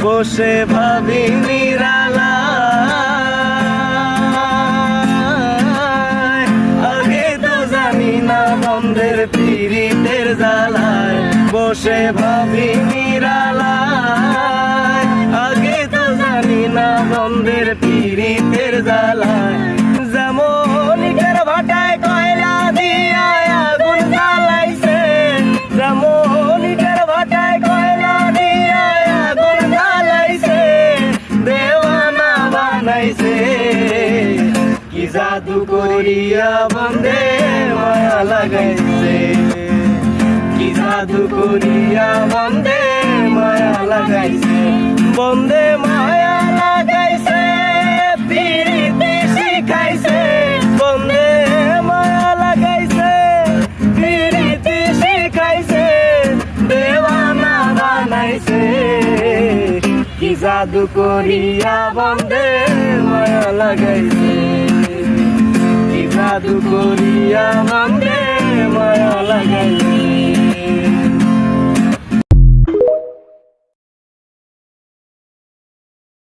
বসে ভাবি নিরালায়, আগে তো জানি না বন্ধের পীড়িতের জ্বালায়। বসে ভাবি নিরালায়, আগে তো জানি না বন্ধের পীড়িতের জ্বালায়। যেমন ইটের ভাটায় কয়লা দিয়া আগুন জ্বালাইছে, যেমন ইটের ভাটায় কয়লা দিয়া আগুন জ্বালাইছে, দেওয়ানা বানাইছে। কি জাদু করিয়া বন্ধে মায়া লাগাইছে, কি জাদু করিয়া বন্ধে মায়া লাগাইছে। বন্ধে মায়া লাগাইছে, পীড়িতি শিখাইছে। বন্ধে মায়া লাগাইছে, পীড়িতি শিখাইছে, দেওয়ানা বানাইছে। কি জাদু করিয়া বন্ধে মায়া লাগাইছে, কি জাদু করিয়া বন্ধে মায়া লাগাইছে।